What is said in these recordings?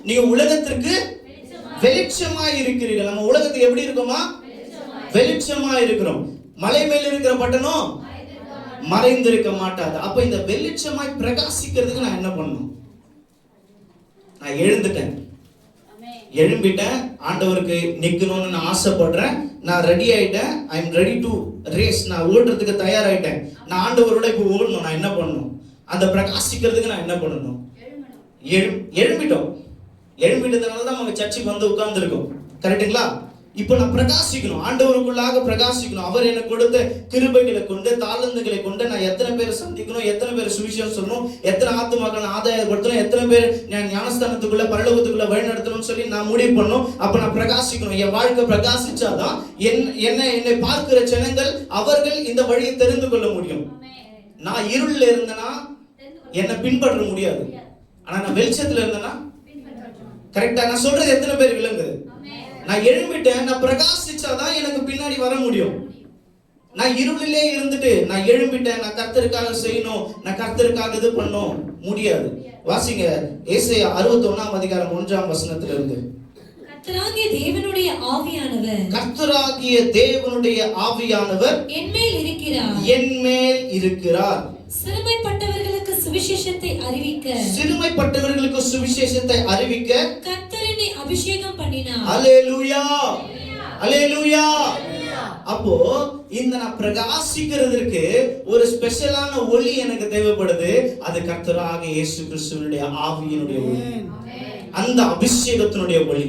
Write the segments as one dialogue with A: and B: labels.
A: நீங்க உலகத்திற்கு வெளிச்சமா இருக்கிறீர்கள். நம்ம உலகத்துக்கு எப்படி இருக்கோமா? வெளிச்சமா இருக்கிறோம். மலை மேல இருக்கிற பட்டணம் மறைந்திருக்க மாட்டாது. அப்ப இந்த வெளிச்சமாய் பிரகாசிக்கிறதுக்கு நான் என்ன பண்ணணும்? நான் எழும்பிட்டேன், ஆண்டவருக்கு நிக்கணும்னு நான் ஆசைப்படுறேன், நான் ரெடி ஆயிட்டேன், I am ready to race, நான் ஓடுறதுக்கு தயாராயிட்டேன், நான் ஆண்டவரோட இப்போ ஓடணும். நான் என்ன பண்ணணும்? அந்த பிரகாசிக்கிறதுக்கு நான் என்ன பண்ணணும்? எழும்பிட்டதுனால தான் அவங்க சர்ச்சுக்கு வந்து உட்கார்ந்துருக்கோம். கரெக்டுங்களா? இப்போ நான் பிரகாசிக்கணும், ஆண்டவருக்குள்ளாக பிரகாசிக்கணும். அவர் எனக்கு கொடுத்த கிருபைகளை கொண்டு, தாளந்துகளை கொண்டு நான் எத்தனை பேரை சந்திக்கணும், எத்தனை பேர் சுவிசேஷம் சொல்லணும், எத்தனை ஆத்துமாக்களை ஆதாயப்படுத்தணும், எத்தனை பேர் நான் ஞானஸ்தானத்துக்குள்ள பரலோகத்துக்குள்ள வழி நடத்தணும்னு சொல்லி நான் முடிவு பண்ணணும். அப்ப நான் பிரகாசிக்கணும். என் வாழ்க்கை பிரகாசிச்சாதான் என்னை பார்க்கிற ஜனங்கள் அவர்கள் இந்த வழியை தெரிந்து கொள்ள முடியும். நான் இருள்ல இருந்தேன்னா என்னை பின்பற்ற முடியாது. ஆனா நான் வெளிச்சத்துல இருந்தேன்னா கரெக்டா? நான் சொல்றது எத்தனை பேர் விளங்குது? நான் எழும்பிட்டேன், நான் பிரகாசிச்சாதான் எனக்கு பின்னாடி வர முடியும். நான் இருளிலே இருந்துட்டு நான் எழும்பிட்டேன், நான் கர்த்தருக்காக செய்யணும், நான் கர்த்தருக்காக இது பண்ணணும், முடியாது. வாசிங்க ஏசாயா 61ஆம் அதிகாரம் 1ஆம் வசனத்துல இருந்து.
B: கர்த்தராகிய தேவனுடைய ஆவியானவர் என்மேல் இருக்கிறார். சிறுமைப்பட்டவர்களுக்கு சுவிசேஷத்தை அறிவிக்க கர்த்தர் என்னை அபிஷேகம் பண்ணினார். அல்லேலூயா, அல்லேலூயா.
A: அப்போ இந்த நான் பிரகாசிக்கிறதுக்கு ஒரு ஸ்பெஷலான ஒளி எனக்கு தேவைப்படுது. அது கர்த்தராகிய இயேசு கிறிஸ்துவினுடைய ஆவியினுடைய ஒளி, அந்த அபிஷேகத்தினுடைய ஒளி.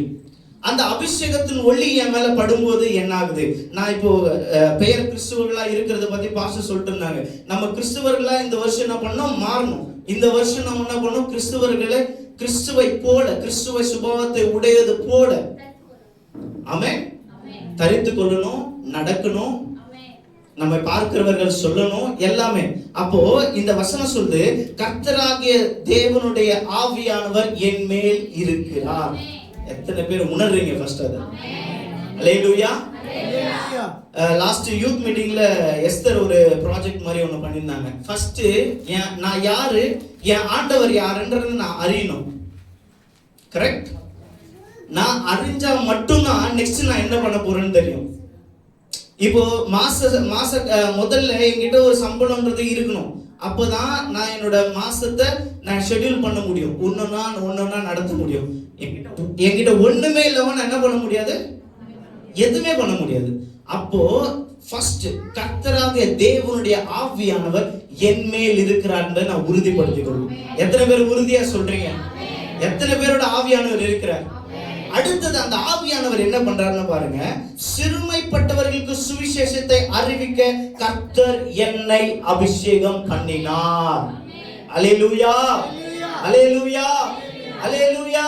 A: அந்த அபிஷேகத்தின் ஒளி என் மேல படும்போது என்ன ஆகுது? நான் இப்போ பெயர் கிறிஸ்துவர்களா இருக்கிறத பத்தி பாஸ்டர் சொல்லிட்டு இருந்தாங்க. நம்ம கிறிஸ்துவர்களா இந்த வருஷம் என்ன பண்ணோம்? மாறணும். இந்த வருஷம் நம்ம என்ன பண்ணோம்? கிறிஸ்துவர்களை கிறிஸ்துவை போல, கிறிஸ்துவை சுபாவத்தை உடையது போல ஆமென் தரித்து கொள்ளணும், நடக்கணும், நம்ம பார்க்கிறவர்கள் சொல்லணும், எல்லாமே. அப்போ இந்த வசனம் சொல்லுது, கர்த்தராகிய தேவனுடைய ஆவியானவர் என் மேல் இருக்கிறார். எத்தனை பேர் உணர்றீங்க? ஃபர்ஸ்ட் அது அல்லேலூயா. லாஸ்ட் யூத் மீட்டிங்ல எஸ்தர் ஒரு ப்ராஜெக்ட் மாதிரி ஒன்று பண்ணியிருந்தாங்க. ஃபர்ஸ்ட் நான் யாரு, என் ஆண்டவர் யாருன்றது நான் அறியணும். கரெக்ட்? நான் அறிஞ்சா மட்டும்தான் நெக்ஸ்ட் நான் என்ன பண்ண போறேன்னு தெரியும். இப்போ மாச முதல்ல என்கிட்ட ஒரு சம்பளம்ன்றது இருக்கணும். அப்போதான் நான் என்னோட மாசத்தை நான் ஷெட்யூல் பண்ண முடியும், ஒன்னொன்னா நடத்த முடியும். என்கிட்ட ஒண்ணுமே இல்லாம நான் என்ன பண்ண முடியாது? எதுவுமே பண்ண முடியாது. அப்போ ஃபர்ஸ்ட் கர்த்தராகிய தேவனுடைய ஆவியானவர் என் மேல் இருக்கிறார் என்பதை நான் உறுதிப்படுத்திக் கொள்ளும். எத்தனை பேர் உறுதியா சொல்றீங்க? எத்தனை பேரோட ஆவியானவர் இருக்கிறார்? அடுத்தது அந்த ஆவியானவர் என்ன பண்றாருன்னு பாருங்க. சிறுமைப்பட்டவர்களுக்கு சுவிசேஷத்தை அறிவிக்க கர்த்தர் என்னை அபிஷேகம் பண்ணினார். அல்லேலூயா, அல்லேலூயா, அல்லேலூயா.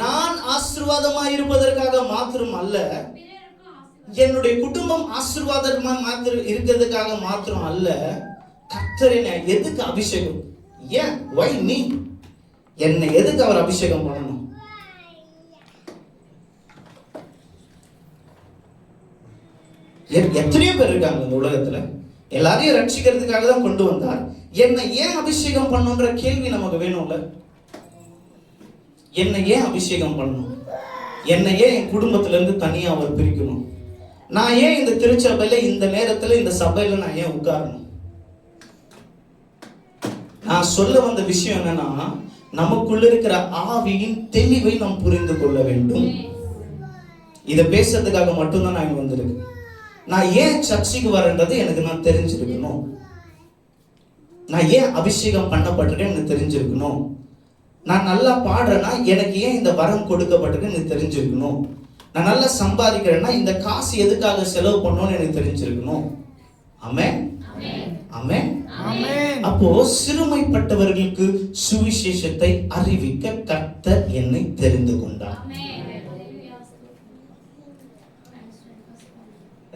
A: நான் ஆசீர்வாதமாய் இருப்பதற்காக மாத்திரம் அல்ல, என்னுடைய குடும்பம் ஆசீர்வாதமா இருக்கிறதுக்காக மாத்திரம் அல்ல. கர்த்தர் என்னை எதுக்கு அபிஷேகம்? ஏன்? why me? என்னை எதுக்கு அவர் அபிஷேகம் பண்ணணும்? எத்தனையோ பேர் இருக்காங்க இந்த உலகத்துல, எல்லாரையும் ரட்சிக்கிறதுக்காக தான் கொண்டு வந்தார். என்னை ஏன் அபிஷேகம் பண்ணுன்ற கேள்வி நமக்கு வேணும்ல. என்னை ஏன் அபிஷேகம் பண்ணணும்? என்னை ஏன் என் குடும்பத்துல இருந்து தனியா அவர் பிரிக்கணும்? நான் ஏன் இந்த திருச்சபையில இந்த நேரத்துல இந்த சபையில நான் ஏன் உட்காரணும்? நான் சொல்ல வந்த விஷயம் என்னன்னா, நமக்குள்ள இருக்கிற ஆவியின் தெளிவை நாம் புரிந்து கொள்ள வேண்டும். இதை பேசுறதுக்காக மட்டும்தான் நான் இங்க வந்திருக்கேன். நான் ஏன் சர்ச்சுக்கு வரேன்றது எனக்கு நான் தெரிஞ்சிருக்கணும். நான் ஏன் அபிஷேகம் பண்ணப்பட்டிருக்கேன் எனக்கு தெரிஞ்சிருக்கணும். நான் நல்லா பாடுறேன்னா எனக்கு ஏன் இந்த வரம் கொடுக்கப்பட்டிருக்கு எனக்கு தெரிஞ்சிருக்கணும். நான் நல்லா சம்பாதிக்கிறேன்னா இந்த காசு எதுக்காக செலவு பண்ணணும்னு எனக்கு தெரிஞ்சிருக்கணும். ஆமென், ஆமென். அப்போ சிறுமைப்பட்டவர்களுக்கு சுவிசேஷத்தை அறிவிக்க கர்த்தர் என்னை தெரிந்து கொண்டார்.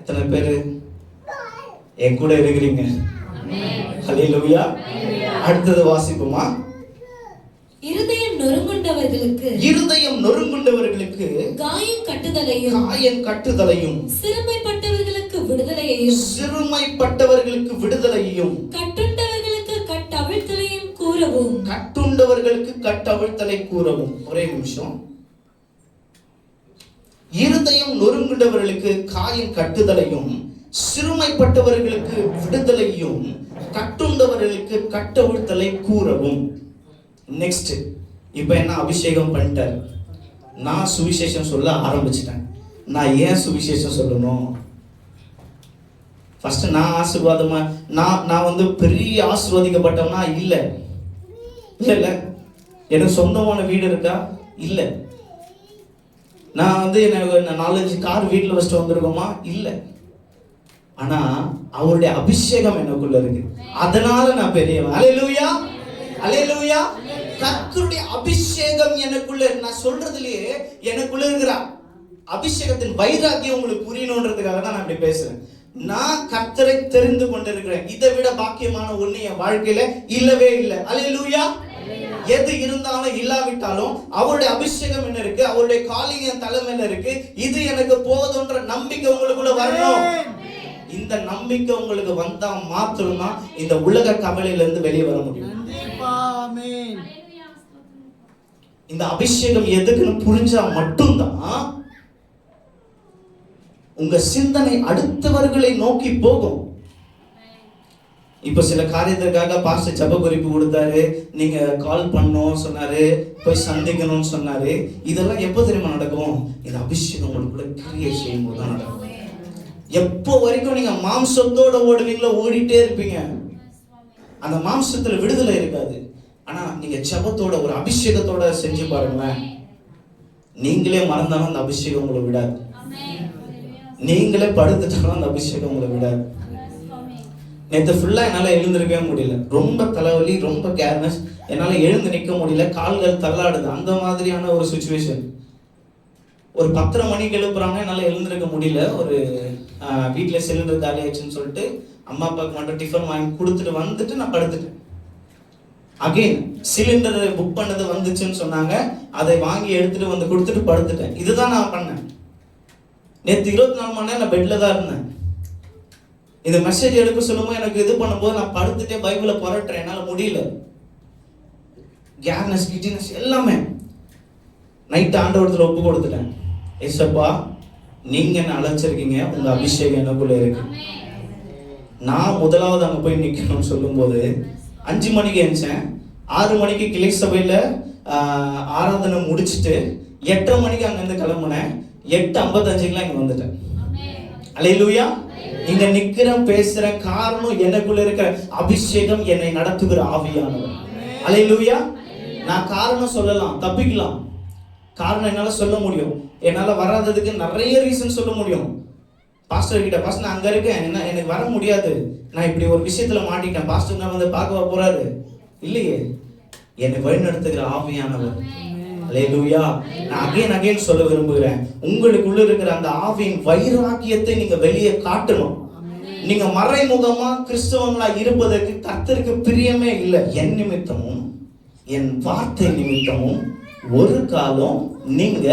A: எத்தனை பேரு என் கூட இருக்கிறீங்க? ஹல்லேலூயா. அடுத்தது வாசிப்போமா?
B: இருதயம் நொறுங்குண்டவர்களுக்கு காயம் கட்டுதலையும் சிறுமைப்பட்டவர்களுக்கு விடுதலையையும் கட்டுண்டவர்களுக்கு கட்டவிழ்த்தலையும் கூறவும்
A: கட்டுண்டவர்களுக்கு கட்டவிழ்த்தலை கூறவும். ஒரே நிமிஷம். இருதயம் நொறுங்குண்டவர்களுக்கு காயம் கட்டுதலையும், சிறுமைப்பட்டவர்களுக்கு விடுதலையும், கட்டுண்டவர்களுக்கு கட்டவிழ்த்தலை கூறவும். நெக்ஸ்ட், இப்ப என்ன அபிஷேகம் பண்ணிட்டார். நான் சுவிசேஷம் சொல்ல ஆரம்பிச்சிட்டேன். நான் ஏன் சுவிசேஷம் சொல்லணும்? ஃபர்ஸ்ட் நான் ஆசீர்வாதமா நான் வந்து பெரிய ஆசீர்வதிக்கப்பட்டவனா இல்ல. எனக்கு சொந்தமான வீடு இருக்கா? இல்ல. நான் வந்து எனக்கு 4-5 கார் வீட்டில் வச்சுட்டு வந்திருக்கோமா? இல்ல. ஆனா அவருடைய அபிஷேகம் எனக்குள்ள இருக்கு. அதனால நான் பெரியவன். அல்லேலூயா, அல்லேலூயா. கர்த்தருடைய அபிஷேகம் எனக்குள்ள, நான் சொல்றதுலயே எனக்குள்ள இருக்கிற அபிஷேகத்தின் வைராக்கியம் உங்களுக்கு புரியணுன்றதுக்காக தான் நான் இப்படி பேசுறேன். நான் கர்த்தரை தெரிந்து கொண்டிருக்கிறேன். இதை விட பாக்கியமான ஒண்ணு என் வாழ்க்கையில இல்லவே இல்லை. அல்லேலூயா. எது இருந்தாலும் இல்லாவிட்டாலும் அவருடைய அபிஷேகம் என்ன இருக்கு, அவருடைய காலிங் என் தலைமையில இருக்கு. இது எனக்கு போதுன்ற நம்பிக்கை உங்களுக்குள்ள வரணும். இந்த நம்பிக்கை உங்களுக்கு வந்தா மாத்திரம்தான் இந்த உலக கவலையில இருந்து வெளியே வர முடியும். இந்த அபிஷேகம் எதுக்குன்னு புரிஞ்சா மட்டும்தான் உங்க சிந்தனை அடுத்தவர்களை நோக்கி போகும். இப்ப சில காரியத்திற்காக பாஸ்டர் ஜெப குறிப்பு கொடுத்தாரு, நீங்க கால் பண்ணணும் சொன்னாரு, போய் சந்திக்கணும்னு சொன்னாரு. இதெல்லாம் எப்போ தெரியுமா நடக்கும்? இந்த அபிஷேகம் உங்களுக்குள்ள கிரியேட் செய்யும் போது தான் நடக்கும். எப்போ வரைக்கும் நீங்க மாம்சத்தோட ஓடுவீங்களோ ஓடிட்டே இருப்பீங்க. அந்த மாம்சத்துல விடுதலை இருக்காது. ஆனா நீங்க ஜெபத்தோட ஒரு அபிஷேகத்தோட செஞ்சு பாருங்களேன், நீங்களே மறந்தாலும் அந்த அபிஷேகம் உங்களை விடாது. நீங்களே படுத்துட்டாலும் அந்த அபிஷேகம் உங்களை விடாது. நேற்று ஃபுல்லா என்னால எழுந்திருக்கவே முடியல. ரொம்ப தலைவலி, ரொம்ப கேர்னஸ். என்னால எழுந்து நிற்க முடியல, கால்கள் தள்ளாடுது. அந்த மாதிரியான ஒரு சுச்சுவேஷன். ஒரு 10:30 மணிக்கு எழுப்புறாங்க, என்னால எழுந்திருக்க முடியல. ஒரு வீட்டுல சிலிண்டர் காலி ஆயிடுச்சுன்னு சொல்லிட்டு அம்மா அப்பாவுக்கு மட்டும் டிஃபன் வாங்கி கொடுத்துட்டு வந்துட்டு நான் படுத்துட்டேன். அகைன் சிலிண்டர் புக் பண்ணது வந்துச்சுன்னு சொன்னாங்க, அதை வாங்கி எடுத்துட்டு வந்து கொடுத்துட்டு படுத்துட்டேன். இதுதான் நான் பண்ணேன். நேற்று 24 மணி நேரம் நான் பெட்ல தான் இருந்தேன். இந்த மெசேஜ் எடுக்க சொல்லும்போது எனக்கு இது பண்ணும்போது நான் படுத்துட்டே பைபிளை புரட்டுறேன். என்னால முடியல. கேர்னஸ், கிட்டினஸ் எல்லாமே. நைட் ஆண்டவரத்துல ஒப்பு கொடுத்துட்டேன். ஏசப்பா, நீங்க என்ன அழைச்சிருக்கீங்க, உங்க அபிஷேகம் எனக்குள்ள இருக்கு. நான் முதலாவது அங்க போய் நிக்கணும்னு சொல்லும் போது 5 மணிக்கு எழுந்தேன். 6 மணிக்கு கிளை சபையில ஆராதனை முடிச்சுட்டு 8:30 மணிக்கு அங்கிருந்து கிளம்புனேன். 8:55 இங்க வந்துட்டேன். அல்லேலூயா. இங்க நிக்கிறேன், பேசுறேன். காரணம் எனக்குள்ள இருக்கிற அபிஷேகம், என்னை நடத்துகிற ஆவியானவர். அல்லேலூயா. நான் காரணம் சொல்லலாம், தப்பிக்கலாம். காரணம் என்னால சொல்ல முடியும். என்னால வராததுக்கு நிறைய ரீசன் சொல்ல முடியும். பாஸ்டர் கிட்ட, பாஸ்டர் நான் அங்க இருக்கேன், என்ன எனக்கு வர முடியாது, நான் இப்படி ஒரு விஷயத்துல மாட்டிட்டேன், பாஸ்டர் நான் வந்து பார்க்க போறாரு. இல்லையே, என்னை வழிநடத்துகிற ஆவியானவர். அல்லேலூயா. நான் அகைன் சொல்ல விரும்புகிறேன், உங்களுக்குள்ள இருக்கிற அந்த ஆவியின் வைராக்கியத்தை நீங்க வெளியே காட்டணும். நீங்க மறைமுகமா கிறிஸ்தவங்களா இருப்பதற்கு கர்த்தருக்கு பிரியமே இல்லை. என் நிமித்தமும் என் வார்த்தை நிமித்தமும் ஒரு காலம் நீங்க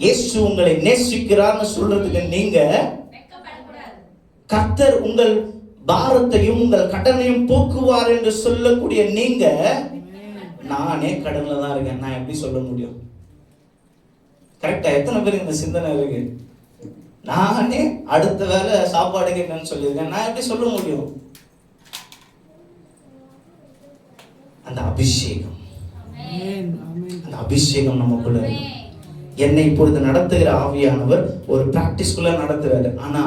A: இயேசு உங்களை நேசிக்கிறார்னு சொல்றதுக்கு நீங்க கர்த்தர் உங்கள் பாரத்தையும் உங்கள் கடனையும் போக்குவார் என்று சொல்லக்கூடிய நீங்க, நானே கடன்ல தான் இருக்கேன், நான் எப்படி சொல்ல முடியும்? கரெக்டா? எத்தனை பேர் இந்த சிந்தனை இருக்கு? நானே அடுத்த வேலை சாப்பாடு கேட்கணும்னு சொல்லியிருக்கேன், நான் எப்படி சொல்ல முடியும்? அந்த அபிஷேகம், அந்த அபிஷேகம் நமக்குள்ள இருக்கு. என்னை இப்பொழுது நடத்துகிற ஆவியானவர் ஒரு பிராக்டிஸ்குள்ள நடத்துறாரு. ஆனா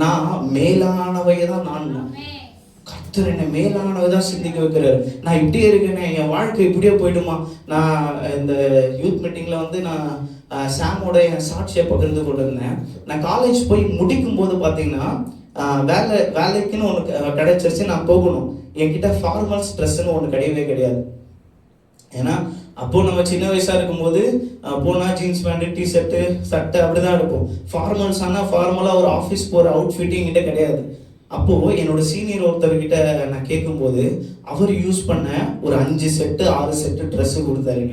A: நான் மேலானவையை தான் நான் கர்த்தர் என்னை மேலானவைதான் சிந்திக்க வைக்கிறாரு. நான் இப்படியே இருக்கேனே, என் வாழ்க்கை இப்படியே போயிடுமா? நான் இந்த யூத் மீட்டிங்ல வந்து நான் சாமோட என் சாட்சியை பகிர்ந்து கொண்டிருந்தேன். நான் காலேஜ் போய் முடிக்கும் போது பார்த்தீங்கன்னா வேலைக்குன்னு ஒன்று கிடைச்சிருச்சு, நான் போகணும். என்கிட்ட ஃபார்மல்ஸ் ட்ரெஸ்ன்னு ஒன்று கிடையவே கிடையாது. ஏன்னா அப்போ நம்ம சின்ன வயசா இருக்கும்போது போனா ஜீன்ஸ் பேண்ட், டிஷர்ட்டு, சட்டை அப்படிதான் எடுப்போம். ஃபார்மல்ஸ் ஆனால் ஃபார்மலா ஒரு ஆஃபீஸ் போற அவுட்ஃபிட் என்கிட்ட கிடையாது. அப்போ என்னோட சீனியர் ஒருத்தர்கிட்ட நான் கேட்கும்போது அவர் யூஸ் பண்ண ஒரு 5 செட்டு 6 செட்டு ட்ரெஸ் கொடுத்தாரு.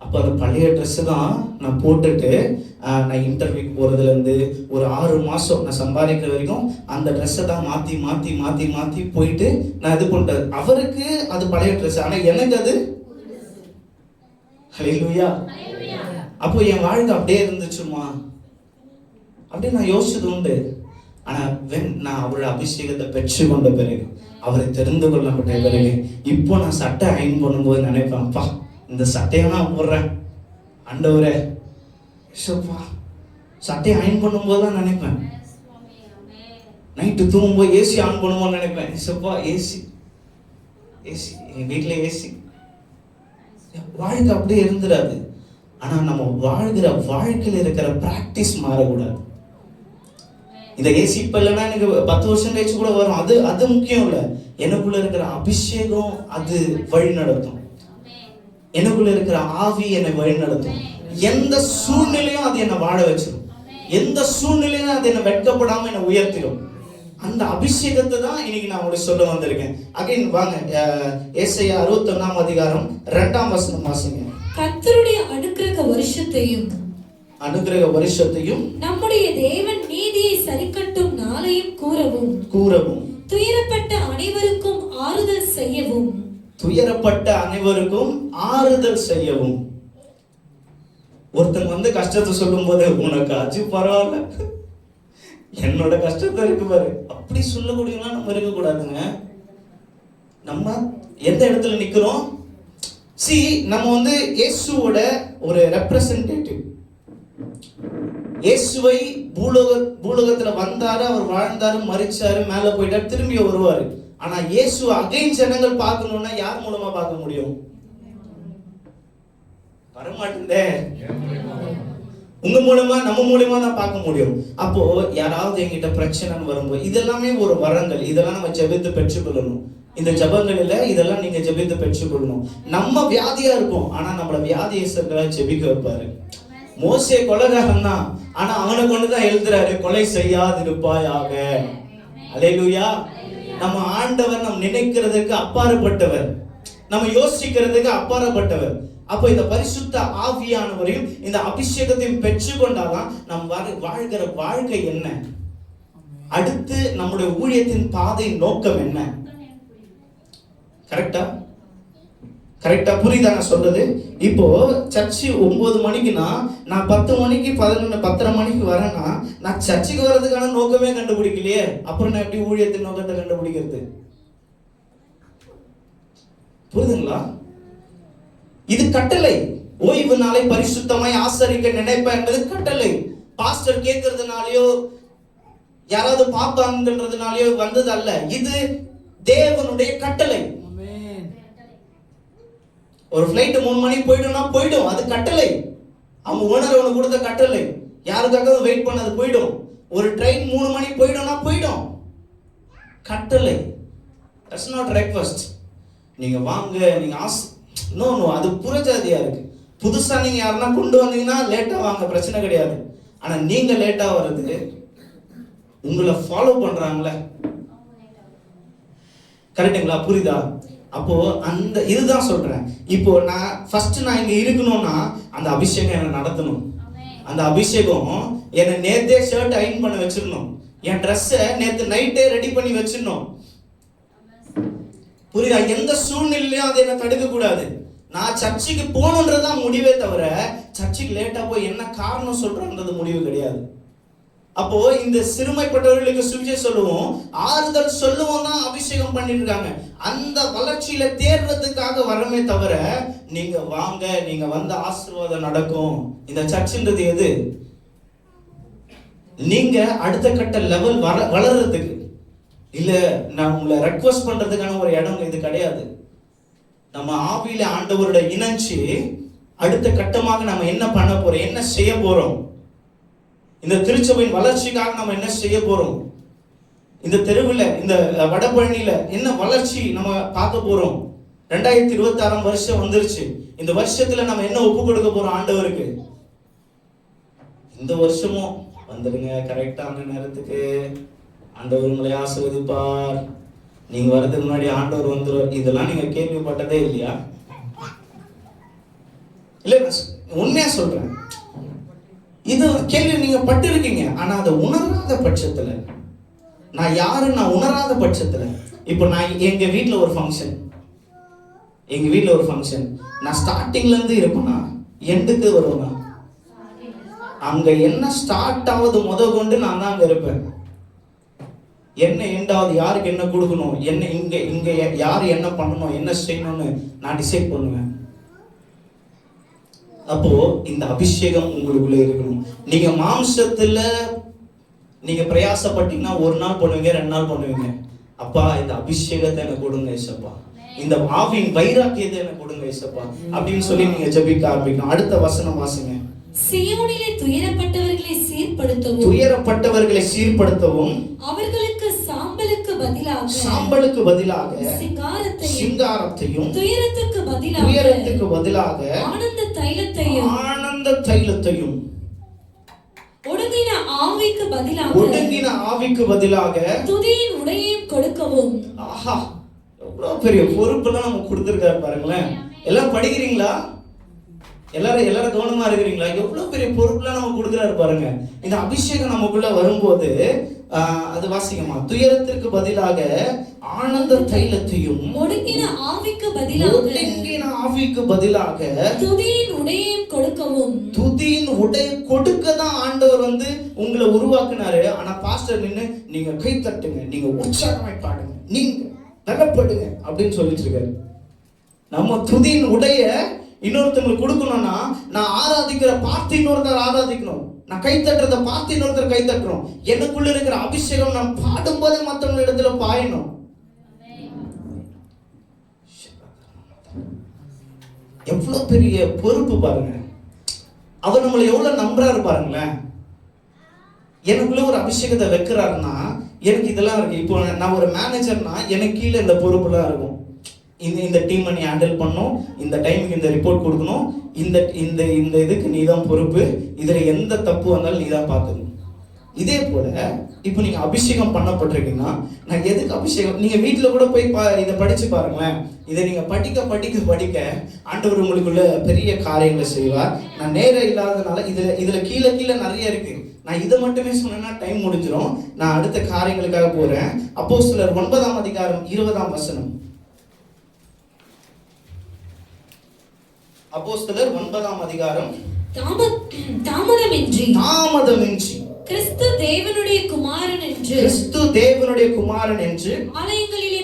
A: அப்போ அந்த பழைய ட்ரெஸ்ஸு தான் நான் போட்டுட்டு நான் இன்டர்வியூக்கு போகிறதுலேருந்து ஒரு 6 மாதம் நான் சம்பாதிக்கிற வரைக்கும் அந்த ட்ரெஸ்ஸை தான் மாற்றி போயிட்டு நான் இது பண்ணிட்டேன். அவருக்கு அது பழைய ட்ரெஸ், ஆனால் எனக்கு அது ஹல்லேலூயா. அப்போ என் வாழ்க்கை அப்படியே இருந்துச்சுமா அப்படியே நான் யோசிச்சது உண்டு. ஆனால் நான் அவரோட அபிஷேகத்தை பெற்று கொண்ட பிறகு, அவரை தெரிந்து கொள்ளப்பட்ட பிறகு, இப்போ நான் சட்டை அயன் பண்ணும்போது நினைப்பேன், அப்பா இந்த சட்டையை நான் போடுறேன் ஆண்டவரே, ஷோப்பா சட்டையை அயன் பண்ணும்போது தான் நினைப்பேன். நைட்டு தூங்கும்போது ஏசி ஆன் பண்ணும்போது நினைப்பேன், ஷோப்பா ஏசி என் வீட்டில் ஏசி. வாழ்க்கை அப்படியே இருந்துடாது. ஆனால் நம்ம வாழ்கிற வாழ்க்கையில் இருக்கிற பிராக்டிஸ் மாறக்கூடாது. இந்த ஏசி இப்ப இல்லைன்னா எனக்கு 10 வருஷம் கழிச்சு கூட வரும், அது முக்கியம் இல்லை. எனக்குள்ள இருக்கிற அபிஷேகம் அது வழி நடத்தும். எனக்குள்ள இருக்கிற ஆவி என்னை வழி நடத்தும். எந்த சூழ்நிலையும் அது என்னை வாழ வச்சிடும். எந்த சூழ்நிலையும் அது என்னை வெட்கப்படாம என்னை உயர்த்திடும். அந்த அபிஷேகத்தை தான் இன்னைக்கு நான் உங்களுக்கு சொல்ல வந்திருக்கேன். அகைன் வாங்க, ஏசாயா 61ஆம் அதிகாரம் 2ஆம் வசனம் வாசிங்க.
B: கர்த்தருடைய அனுக்கிரக வருஷத்தையும் நம்முடைய தேவன் நீதியை சரிக்கட்டும் நாளையும் கூறவும் துயரப்பட்ட அனைவருக்கும் ஆறுதல் செய்யவும். ஒருத்தன் வந்து கஷ்டத்தை சொல்லும் போது, உனக்கு அஜு பரவாயில்ல, என்னோட கஷ்டத்தை இருக்கு பாரு, அப்படி சொல்லக்கூடியவங்க நம்ம இருக்கக்கூடாதுங்க. நம்ம எந்த இடத்துல நிக்கிறோம்? நம்ம வந்து இயேசுவோட ஒரு ரெப்ரசன்டேட்டிவ். இயேசுவை பூலோகத்துல வந்தாரு, அவர் வாழ்ந்தாரு, மரிச்சாரு, மேல போயிட்டாரு, திரும்பி வருவாரு. ஆனா இயேசு அகைன் ஜனங்கள் பார்க்கணும்னா யார் மூலமா பார்க்க முடியும்? வரமாட்டே, உங்க மூலமா நம்ம மூலமா தான் பார்க்க முடியும். அப்போ யாராவது என்கிட்ட பிரச்சனைன்னு வரும்போது, இதெல்லாமே ஒரு வரங்கள், இதெல்லாம் நம்ம ஜெபித்து பெற்றுக்கொள்ளணும். இந்த ஜபங்கள் இல்ல, இதெல்லாம் நீங்க ஜெபித்து பெற்றுக்கொள்ளணும். நம்ம வியாதியா இருக்கும், ஆனா நம்மள வியாதியஸ்தர்களை ஜெபிக்க வைப்பாரு. மோசே கொலைகாரன் தான், ஆனா அவனை கொண்டுதான் எழுதுறாரு, கொலை செய்யாதிருப்பாயாக. அல்லேலூயா. நம்ம ஆண்டவர் நம் நினைக்கிறதுக்கு அப்பாற்பட்டவர், நம்ம யோசிக்கிறதுக்கு அப்பாற்பட்டவர். அப்போ இந்த பரிசுத்த ஆவியானவரையும் இந்த அபிஷேகத்தையும் பெற்றுக்கொண்டாதான் நம் வாழ்கிற வாழ்க்கை என்ன, அடுத்து நம்முடைய ஊழியத்தின் பாதை நோக்கம் என்ன. கரெக்டா புரியுதா நான் சொல்றது? இப்போ சர்ச்சு 9 மணிக்குன்னா நான் 10 மணிக்கு 11 10:30 மணிக்கு வரேன்னா நான் சர்ச்சுக்கு வர்றதுக்கான நோக்கமே கண்டுபிடிக்கலையே, அப்புறம் நான் எப்படி ஊழியத்தின் நோக்கத்தை கண்டுபிடிக்கிறது? புரியுதுங்களா? இது கட்டளை. ஓய்வு நாளை பரிசுத்தமாய் ஆசரிக்க நினைப்ப என்பது கட்டளை. பாஸ்டர் கேட்கறதுனாலயோ யாராவது பாப்பாங்கன்றதுனாலயோ வந்தது அல்ல, இது தேவனுடைய கட்டளை. ஒரு ஃபிளைட் 3 மணிக்கு போயிடும்னா போயிடும், அது கட்டளை. அவங்க ஓனர் அவனுக்கு கொடுத்த கட்டளை, யாருக்காக வெயிட் பண்ண அது போயிடும். ஒரு ட்ரெயின் 3 மணிக்கு போயிடும்னா போயிடும், கட்டளை. That's not request. நீங்க வாங்க, நீங்க நோ, அது புறஜாதியா இருக்கு. புதுசா நீங்க யாருன்னா கொண்டு வந்தீங்கன்னா லேட்டா வாங்க, பிரச்சனை கிடையாது. ஆனா நீங்க லேட்டா வர்றது, உங்களை ஃபாலோ பண்றாங்களே, கரெக்டுங்களா? புரியுதா? அப்போ அந்த இதுதான் சொல்றேன். இப்போ நான் இங்க இருக்கணும்னா அந்த அபிஷேகம் என்ன நடத்தணும். அந்த அபிஷேகம் என்னை நேத்தே ஷர்ட் அயன் பண்ண வச்சிடணும், என் ட்ரெஸ்ஸை நேத்து நைட்டே ரெடி பண்ணி வச்சிடணும். புரியுதா? எந்த சூழ்நிலையும் அதை என்ன தடுக்க கூடாது. நான் சர்ச்சுக்கு போகணுன்றதுதான் முடிவே தவிர சர்ச்சுக்கு லேட்டா போய் என்ன காரணம் சொல்றன்றது முடிவு கிடையாது. அப்போ இந்த சிறுமைப்பட்டவர்களுக்கு சுவிசேஷம் சொல்லுவோம், ஆறுதல் சொல்லுவோம் தான் அபிஷேகம் பண்ணிட்டு இருக்காங்க. அந்த வளர்ச்சியில தேர்றதுக்காக வரமே தவிர நீங்க வாங்க, நீங்க வந்த ஆசீர்வாதம் நடக்கும். இந்த சர்ச்சுன்றது எது? நீங்க அடுத்த கட்ட லெவல் வளர்றதுக்கு இல்ல, நான் உங்களை ரெக்வெஸ்ட் பண்றதுக்கான ஒரு இடம் இது கிடையாது. நம்ம ஆவியில ஆண்டவரோட இணைச்சு அடுத்த கட்டமாக நம்ம என்ன பண்ண போறோம், என்ன செய்ய போறோம், இந்த திருச்சபையின் வளர்ச்சிக்காக நம்ம என்ன செய்ய போறோம், இந்த தெருவில் இந்த வடபழனியில என்ன வளர்ச்சி நம்ம பார்க்க போறோம். 2026 வருஷம் வந்துருச்சு. இந்த வருஷத்துல நம்ம என்ன ஒப்பு கொடுக்க போறோம் ஆண்டவருக்கு? இந்த வருஷமும் வந்துடுங்க கரெக்டான நேரத்துக்கு, ஆண்டவர் உங்களை ஆசீர்வதிப்பார், நீங்க வர்றதுக்கு முன்னாடி ஆண்டவர் வந்துருவார். இதெல்லாம் நீங்க கேள்விப்பட்டதே இல்லையா? இல்ல உண்மையா சொல்றேன், இது கேள்வி நீங்க பட்டு இருக்கீங்க. ஆனா அதை உணராத பட்சத்துல, நான் யாருன்னு நான் உணராத பட்சத்துல, இப்போ நான் எங்க வீட்டுல ஒரு ஃபங்க்ஷன், நான் ஸ்டார்டிங்ல இருந்து இருப்பேனா எண்டுக்கு வருவேனா? அங்க என்ன ஸ்டார்ட் ஆகுது கொண்டு நான் தான் அங்க இருப்பேன். என்ன எண்டாவது, யாருக்கு என்ன கொடுக்கணும், என்ன இங்க யாரு என்ன பண்ணணும், என்ன செய்யணும்னு நான் டிசைட் பண்ணுவேன். அப்போ இந்த அபிஷேகம் உங்களுக்குள்ள இருக்கணும். நீங்க மாம்சத்துல நீங்க பிரயாசப்பட்டீங்கன்னா ஒரு நாள் பண்ணுவீங்க, 2 நாள் பண்ணுவீங்க. அப்பா இந்த அபிஷேகத்தை எனக்கு கொடுங்க ஏசப்பா, இந்த ஆவியின் வைராக்கியத்தை எனக்கு கொடுங்க ஏசப்பா அப்படின்னு சொல்லி நீங்க ஜெபிக்க ஆரம்பிக்கணும். அடுத்த வசனம் வாசிங்க.
C: சீயோனிலே துயரப்பட்டவர்களை
B: சீர்படுத்தவும்
C: அவர்களுக்கு சாம்பலுக்கு பதிலாக
B: சிங்காரத்தையும்
C: துயரத்துக்கு பதிலாக
B: ஆனந்த தைலத்தையும்
C: ஒடுங்கின
B: ஆவிக்கு பதிலாக
C: துதியின் உடையையும் கொடுக்கவும்.
B: ஆஹா, எவ்வளவு பெரிய பொறுப்பெல்லாம் நம்ம கொடுத்திருக்காரு பாருங்களேன். எல்லாம் படிக்கிறீங்களா? எல்லாரும் கவனமா இருக்கிறீங்களா? எவ்வளவு பெரிய பொறுப்புலாம் நம்ம கொடுக்குறாரு பாருங்க. இந்த அபிஷேகம் நமக்குள்ள வரும்போது அது வாசிக்கமா, துயரத்திற்கு பதிலாக ஆனந்த தைலத்தையும்
C: ஒடுங்கின ஆவிக்கு
B: பதிலாக
C: துதியின் உடையையும் கொடுக்கவும்.
B: துதியின் உடை கொடுக்க தான் ஆண்டவர் உங்களை உருவாக்குனாரு. ஆனா பாஸ்டர் நின்னு நீங்க கை தட்டுங்க, நீங்க உற்சாகமாய் பாடுங்க, நீங்க பலப்படுங்க அப்படின்னு சொல்லிட்டு இருக்காரு. நம்ம துதியின் உடைய இன்னொருத்தவங்களுக்கு கொடுக்கணும்னா, நான் ஆராதிக்கிற பார்த்து இன்னொருத்தர் ஆராதிக்கணும், நான் கை தட்டுறதை பார்த்து இன்னொருத்தர் கை தட்டணும். எனக்குள்ள இருக்கிற அபிஷேகம் நான் பாடும்போதே மற்றவங்க இடத்துல பாயணும். எவ்வளவு பெரிய பொறுப்பு பாருங்க. அவர் நம்மளை எவ்வளவு நம்புறாரு பாருங்களேன். எனக்குள்ள ஒரு அபிஷேகத்தை வைக்கிறாருன்னா எனக்கு இதெல்லாம் இருக்கு. இப்போ நான் ஒரு மேனேஜர்னா எனக்கு கீழே இந்த பொறுப்புலாம் இருக்கும். இந்த டீமை நீ ஹேண்டில் பண்ணணும், இந்த டைமுக்கு இந்த ரிப்போர்ட் கொடுக்கணும், இந்த இந்த இந்த இதுக்கு நீ தான் பொறுப்பு, இதுல எந்த தப்பு வந்தாலும் நீ தான் பார்க்கணும். இதே போல இப்போ நீங்க அபிஷேகம் பண்ணப்பட்டிருக்கீங்கன்னா, நான் எதுக்கு அபிஷேகம், நீங்க வீட்டுல கூட போய் இதை படிச்சு பாருங்களேன். இதை நீங்க படிக்க ஆண்டவர் உங்களுக்குள்ள பெரிய காரியங்களை செய்வார். நான் நேரம் இல்லாததுனால இதுல கீழே நிறைய இருக்கு. நான் இதை மட்டுமே சொன்னேன்னா டைம் முடிஞ்சிடும். நான் அடுத்த காரியங்களுக்காக போறேன். அப்போஸ்தலர் 9ஆம் அதிகாரம் 20ஆம் வசனம். அப்போஸ்தலர் 9ஆம் அதிகாரம்.
C: தாமதமின்றி
B: கிறிஸ்து தேவனுடைய குமாரன் என்று
C: ஆலயங்களிலே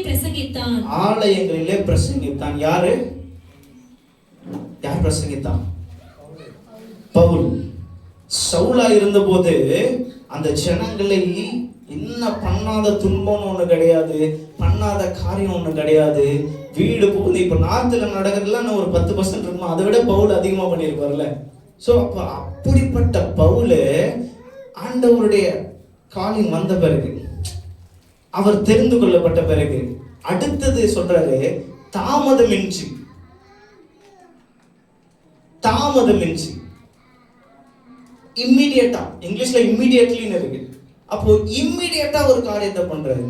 B: பிரசங்கித்தான். யார் பிரசங்கித்தான்? பவுல். சவுலா இருந்தபோது அந்த ஜனங்களை என்ன பண்ணாத துன்பம் ஒண்ணு கிடையாது, பண்ணாத காரியம் ஒண்ணு கிடையாது. வீடு போகுது. இப்ப நார்த்ல நடக்கிறதுலாம் ஒரு 10% இருக்குமா, அதை விட பவுல் அதிகமா பண்ணியிருப்பார்ல. சோ அப்ப அப்படிப்பட்ட பவுல் ஆண்டவருடைய காலிங் வந்த பிறகு, அவர் தெரிந்து கொள்ளப்பட்ட பிறகு அடுத்தது சொல்றாரு, தாமதமின்றி இம்மிடியேட்டா, இங்கிலீஷ்ல இம்மிடியேட்லின்னு இருக்கு. அப்போ இம்மிடியேட்டா ஒரு காரியத்தை பண்றாரு.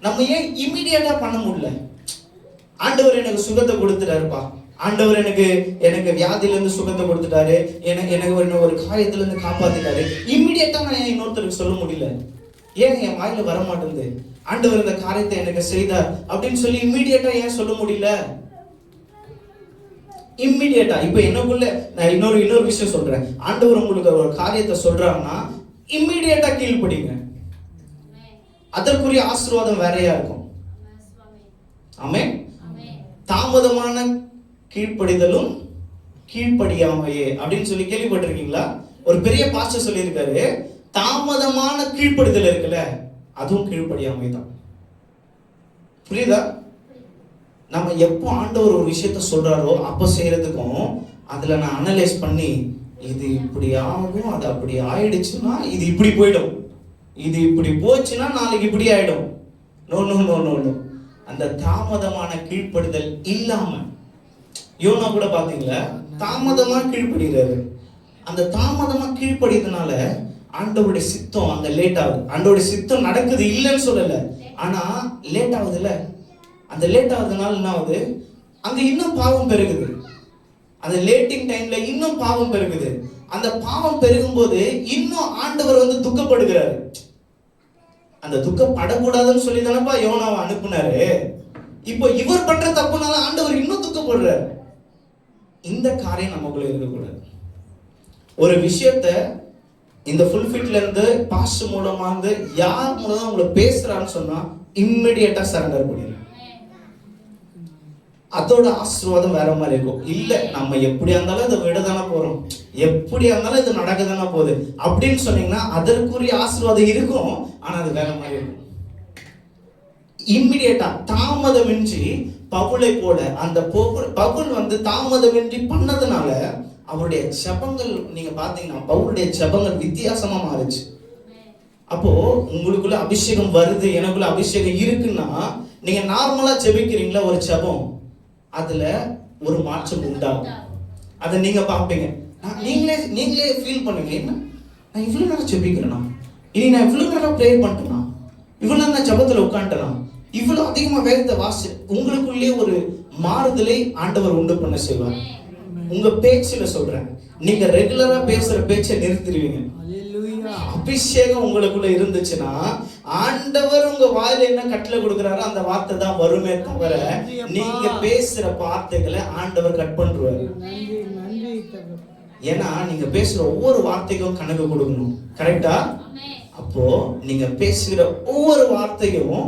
B: நம்ம ஏன் இம்மிடியேட்டா பண்ண முடியல? ஆண்டவர் எனக்கு சுகத்தை கொடுத்துட்டாருப்பா, ஆண்டவர் எனக்கு வியாதியில இருந்து சுகத்தை கொடுத்துட்டாரு, எனக்கு ஒரு காரியத்துல இருந்து காப்பாத்திட்டாரு. இம்மிடியேட்டா நான் ஏன் இன்னொருத்தருக்கு சொல்ல முடியல? ஏன் என் வாயில வர மாட்டேங்குது, ஆண்டவர் இந்த காரியத்தை எனக்கு செய்தார் அப்படின்னு சொல்லி இம்மிடியேட்டா ஏன் சொல்ல முடியல? இம்மிடியேட்டா. இப்ப எனக்குள்ள நான் இன்னொரு விஷயம் சொல்றேன். ஆண்டவர் உங்களுக்கு ஒரு காரியத்தை சொல்றாருன்னா இம்மிடியேட்டா கீழ்ப்படிங்க. அதற்குரிய ஆசீர்வாதம் வேறையா இருக்கும். ஆமென். தாமதமான கீழ்ப்படிதலும் கீழ்ப்படியாமையே அப்படின்னு சொல்லி கேள்விப்பட்டிருக்கீங்களா? ஒரு பெரிய பாஸ்டர் சொல்லியிருக்காரு, தாமதமான கீழ்ப்படிதல் இருக்குல்ல, அதுவும் கீழ்ப்படியாமை தான். புரியுதா? நம்ம எப்போ ஆண்டவர் ஒரு விஷயத்த சொல்றாரோ அப்ப செய்யறதுக்கும், அதுல நான் அனலைஸ் பண்ணி இது இப்படி ஆகும், அது அப்படி ஆயிடுச்சுன்னா இது இப்படி போயிடும், இது இப்படி போச்சுன்னா நாளைக்கு இப்படி ஆயிடும். No no no no no. அந்த தாமதமான கீழ்ப்படிதல் இல்லாம, யோனா கூட பாத்தீங்களா, தாமதமா கீழ்ப்படுகிறாரு. அந்த தாமதமா கீழ்ப்படியதுனால ஆண்டவருடைய சித்தம் அந்த லேட் ஆகுது. ஆண்டவருடைய சித்தம் நடக்குது இல்லைன்னு சொல்லல, ஆனா லேட் ஆகுது இல்ல. அந்த லேட் ஆகுதுனால என்ன ஆகுது, அங்க இன்னும் பாவம் பெருகுது. அந்த லேட்டிங் டைம்ல இன்னும் பாவம் பெருகுது. அந்த பாவம் பெருகும் போது இன்னும் ஆண்டவர் வந்து துக்கப்படுகிறாரு. அந்த துக்கப்படக்கூடாதுன்னு சொல்லி தானப்பா யோனாவை அனுப்புனாரு. இப்போ இவர் பண்ற தப்புனால ஆண்டவர் இன்னும் துக்கப்படுறாரு. இந்த காரியம் நமக்குள்ள இருக்கக்கூடாது. ஒரு விஷயத்த இந்த ஃபுல்ஃபிட்ல இருந்து பாஸ்ட் மூலமா இருந்து யார் மூலமா உங்களை பேசுறான்னு சொன்னா இம்மிடியேட்டா சரண்டர் பண்ணிடுங்க. அதோட ஆசீர்வாதம் வேற மாதிரி இருக்கும். இல்ல நம்ம எப்படியா இருந்தாலும் இதை விட தானே போறோம், எப்படியா இருந்தாலும் இது நடக்க தானே போகுது அப்படின்னு சொன்னீங்கன்னா அதற்குரிய ஆசீர்வாதம் இருக்கும். ஆனா அது வேற மாதிரி இருக்கும். இம்மிடியேட்டா தாமதமின்றி பவுலை போல அந்த பவுல் வந்து தாமதமின்றி பண்ணதுனால அவருடைய ஜெபங்கள் நீங்க பாத்தீங்கன்னா பவுலுடைய ஜெபங்கள் வித்தியாசமா மாறுச்சு. அப்போ உங்களுக்குள்ள அபிஷேகம் வருது, எனக்குள்ள அபிஷேகம் இருக்குன்னா நீங்க நார்மலா ஜெபிக்கிறீங்களா ஒரு ஜெபம், அதுல ஒரு மாற்றம் உண்டாகும். அதை நீங்க பாப்பீங்க. நீங்களே ஃபீல் பண்ணுவீங்க, என்ன நான் இவ்வளவு நேரம் ஜெபிக்கிறேனா, இனி நான் இவ்வளவு நேரம் ப்ரேயர் பண்ணிட்டேனா, இவ்வளவு நேரம் நான் ஜெபத்துல உட்காந்துட்டேனா, இவ்வளவு அதிகமா வேதத்தை வாசி, உங்களுக்குள்ளே ஒரு மாறுதலை ஆண்டவர் உண்டு பண்ண செய்வார். உங்க பேச்சுல சொல்றேன், நீங்க ரெகுலரா பேசுற பேச்சை நிறுத்திடுவீங்க. அபிஷேகம் உங்களுக்குள்ள இருந்துச்சுன்னா ஆண்டவர் உங்க வாயில என்ன கட்டளை கொடுக்கிறாரோ அந்த வார்த்தை தான் வருமே தவிர நீங்க பேசுற வார்த்தைகளை ஆண்டவர் கட் பண்றாரு. ஏன்னா நீங்க பேசுற ஒவ்வொரு வார்த்தைக்கும் கணக்கு கொடுக்கணும். கரெக்டா? அப்போ நீங்க பேசுகிற ஒவ்வொரு வார்த்தையும்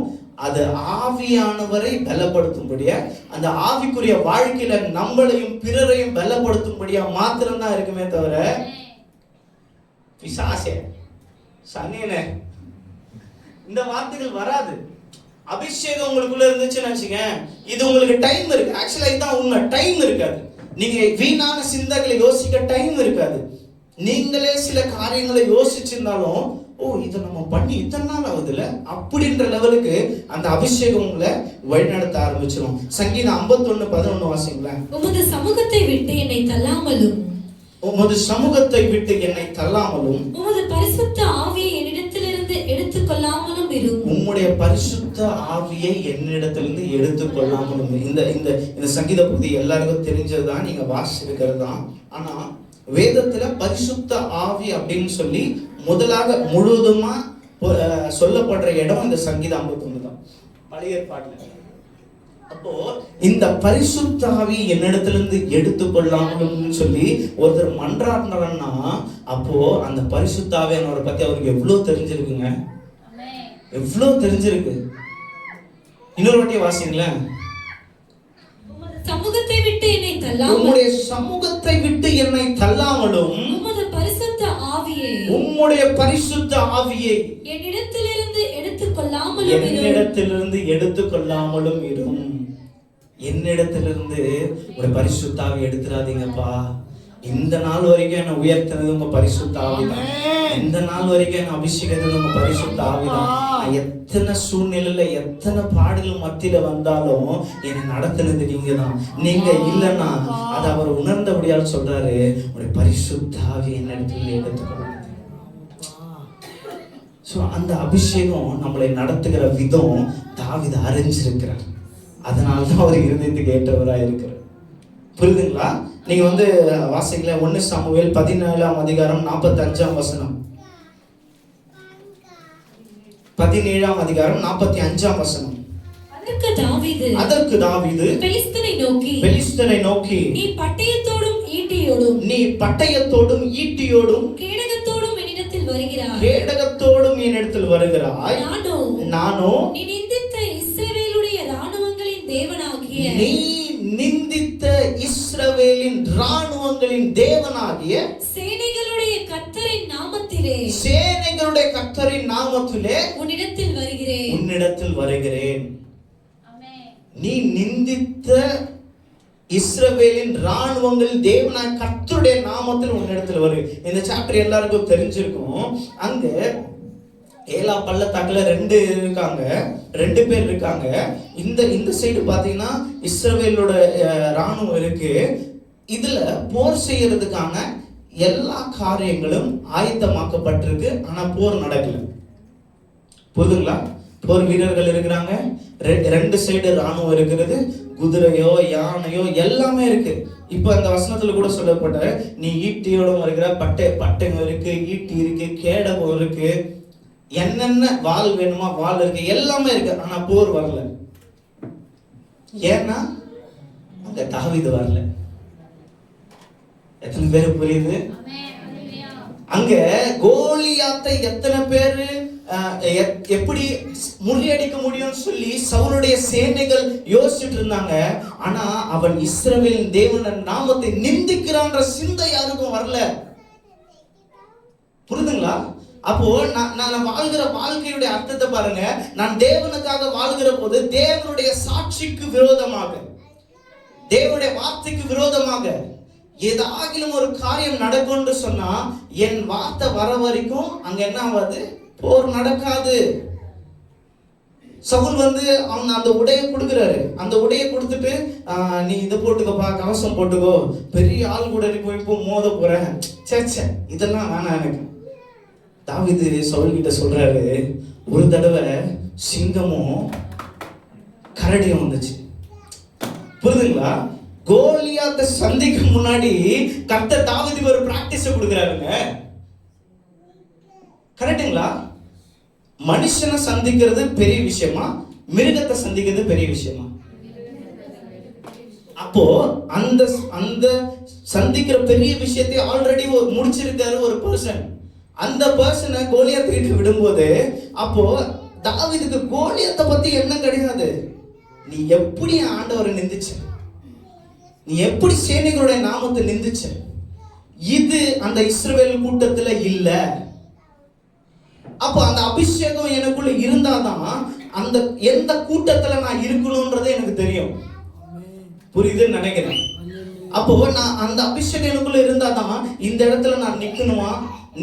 B: அது ஆவியானவரை பலப்படுத்தும்படியா, அந்த ஆவிக்குரிய வாழ்க்கையில நம்மளையும் பிறரையும் பலப்படுத்தும்படியா மாத்திரம்தான் இருக்குமே தவிர பிசாசே சனியனே இந்த வார்த்தைகள் வராது. அபிஷேகம் உங்களுக்குள்ள இருந்துச்சுன்னு வச்சுங்க, இது உங்களுக்கு டைம் இருக்கு. ஆக்சுவலா இதுதான் உண்மை, டைம் இருக்காது. நீங்க வீணான சிந்தனைகளை யோசிக்க டைம் இருக்காது. நீங்களே சில காரியங்களை யோசிச்சிருந்தாலும் ஓ இதை நம்ம பண்ணி இத்தனை நாள் ஆகுதுல அப்படின்ற லெவலுக்கு அந்த அபிஷேகம் உங்களை வழிநடத்த ஆரம்பிச்சிடும். சங்கீதம் 51:11 வாசிங்களேன்.
C: உமது சமூகத்தை விட்டு என்னை தள்ளாமலும்,
B: உமது சமூகத்தை விட்டு என்னை தள்ளாமலும்,
C: உமது பரிசுத்த ஆவியை என்னிடத்திலிருந்து எடுத்துக்கொள்ளாமலும் இரும்.
B: உம்முடைய பரிசுத்த ஆவியை என்னிடத்திலிருந்து எடுத்துக்கொள்ளாமலும். இந்த இந்த இந்த சங்கீத பகுதி எல்லாருக்கும் தெரிஞ்சதுதான், நீங்க வாசிச்சிருக்கிறது தான். ஆனா வேதத்துல பரிசுத்த ஆவி அப்படின்னு சொல்லி முதலாக முழுவதுமா சொல்லப்படுற இடம் இந்த சங்கீதம் 51 தான், பழைய ஏற்பாட்டுல. அப்போ இந்த பரிசுத்த ஆவி என்னிடத்திலிருந்து எடுத்துக்கொள்ளாமலும் சொல்லி ஒருத்தர் மன்றாடினார்னா அப்போ அந்த பரிசுத்த ஆவியானவரை பத்தி அவருக்கு எவ்வளவு தெரிஞ்சிருக்குங்க, எவ்வளவு தெரிஞ்சிருக்கு. இன்னொரு வாட்டி வாசிங்களேன்.
C: சமூகத்தை விட்டு என்னை தள்ளாமலும்,
B: உம்முடைய சமூகத்தை விட்டு என்னை தள்ளாமலும்,
C: உமது பரிசுத்த ஆவியை,
B: உம்முடைய பரிசுத்த ஆவியை
C: என்னிடத்திலிருந்து எடுத்துக்கொள்ளாமலும் இரும்.
B: என்னிடத்திலிருந்து எடுத்துக்கொள்ளாமலும் இரும். என்னிடத்திலிருந்து ஒரு பரிசுத்த ஆவி எடுத்துறாதீங்கப்பா. இந்த நாள் வரைக்கும் என்ன உயர்த்தினது உங்க பரிசுத்த ஆவிதான். இந்த நாள் வரைக்கும் என்ன அபிஷேகத்தது உங்க பரிசுத்த ஆவிதான். எத்தனை சூழ்நிலையில எத்தனை பாடுகள் மத்தியில வந்தாலும் என்னை நடத்தினது நீங்க தான். நீங்க இல்லைன்னா அது அவர் உணர்ந்தபடியால் சொல்றாரு, உடைய பரிசுத்த ஆவி என்னிடத்துல எடுத்துக்கொள்ளுங்க. அந்த அபிஷேகம் நம்மளை நடத்துகிற விதம் தாவீது அறிஞ்சிருக்கிறார். அதனாலதான் அவர் இருதயத்துக்கு ஏற்றவராக இருக்கிறார். புரியுதுங்களா? நீங்க வந்து வாசிக்கல 1 சாமுவேல் 17:45 17:45 அதற்கு தாவீது பெலிஸ்தரை நோக்கி
C: நீ பட்டயத்தோடும்
B: ஈட்டியோடும்
C: கேடகத்தோடும் என்னிடத்தில்
B: வருகிறாய். நானோ
C: நீ நிந்தித்த இஸ்ரவேலுடைய இராணுவங்களின் தேவனாகிய
B: சேனைகளுடைய கர்த்தரின் நாமத்திலே உன்னிடத்தில் வருகிறேன். நீ நிந்தித்த இஸ்ரவேலின் ராணுவங்களின் தேவனாகிய கர்த்தருடைய நாமத்தில் உன்னிடத்தில் வருகிறேன். இந்த சாப்டர் எல்லாருக்கும் தெரிஞ்சிருக்கும். அங்க ஏலா பள்ளத்தாக்குல 2 பேர் இருக்காங்க. இந்த சைடு பாத்தீங்கன்னா இஸ்ரவேலோட ராணுவம் இருக்கு. இதுல போர் செய்யறதுக்கான எல்லா காரியங்களும் ஆயத்தமாக்கப்பட்டிருக்கு. ஆனா போர் நடக்கல. புரியுதுங்களா? போர் வீரர்கள் இருக்கிறாங்க, 2 சைடு ராணுவம் இருக்கிறது. குதிரையோ யானையோ எல்லாமே இருக்கு. இப்ப அந்த வசனத்துல கூட சொல்லப்பட்ட நீ ஈட்டியோட வருகிற பட்டைங்க இருக்கு, ஈட்டி இருக்கு, கேடகம் இருக்கு, என்னென்ன வாள் வேணுமா வாள் இருக்கு, எல்லாமே இருக்கு. ஆனா போர் வரல. ஏன்னா அங்க தாவீது வரல. எத்தனை பேரு புரியுது? அங்க கோலியாத்தை எத்தனை பேரு எப்படி முறியடிக்க முடியும்னு சொல்லி சவுலுடைய சேனைகள் யோசிச்சுட்டு இருந்தாங்க. ஆனா அவன் இஸ்ரவேலின் தேவனின் நாமத்தை நிந்திக்கிறான்ற சிந்தை யாருக்கும் வரல. புரியுதுங்களா? அப்போ நான் வாழ்கிற வாழ்க்கையுடைய அர்த்தத்தை பாருங்க. நான் தேவனுக்காக வாழ்கிற போது தேவனுடைய சாட்சிக்கு விரோதமாக, தேவனுடைய வார்த்தைக்கு விரோதமாக ஏதாகிலும் ஒரு காரியம் நடக்கும்னு சொன்னா என் வார்த்தை வர வரைக்கும் அங்க என்ன ஆகாது? போர் நடக்காது. சவுல் அவங்க அந்த உடையை கொடுக்குறாரு. அந்த உடையை கொடுத்துட்டு நீ இதை போட்டுக்கப்பா, கவசம் போட்டுக்கோ, பெரிய ஆள் கூட போய் மோத போறேன், சேச்சே இதெல்லாம் வேணாம் எனக்கு. தாவீது சவுல் கிட்ட சொல்றாரு, ஒரு தடவை சிங்கமும் கரடியும் வந்துச்சு. புரியுதுங்களா? கோலியாத்தை சந்திக்க முன்னாடி கர்த்தர் தாவீதுக்கு ஒரு பிராக்டிஸ் கொடுக்குறாருங்க. கரெக்டுங்களா? மனுஷனை சந்திக்கிறது பெரிய விஷயமா, மிருகத்தை சந்திக்கிறது பெரிய விஷயமா? அப்போ அந்த அந்த சந்திக்கிற பெரிய விஷயத்தை ஆல்ரெடி முடிச்சிருக்காரு ஒரு பர்சன். அந்த பர்சனை கோலியாத்துக்கிட்ட விடும்போது அப்போ தாவீதுக்கு கோலியாத்தை பத்தி என்ன கிடையாது. நீ எப்படி ஆண்டவரை நிந்திச்ச, நீ எப்படி சேனைகளுடைய நாமத்தை நிந்திச்ச, இது அந்த இஸ்ரவேல் கூட்டத்துல இல்ல. அப்போ அந்த அபிஷேகம் எனக்குள்ள இருந்தாதான் அந்த எந்த கூட்டத்துல நான் இருக்கணும்ன்றது எனக்கு தெரியும். புரியுதுன்னு நினைக்கிறேன். அப்போ நான் அந்த அபிஷேகம் எனக்குள்ள இருந்தாதான் இந்த இடத்துல நான் நிக்கணுமா,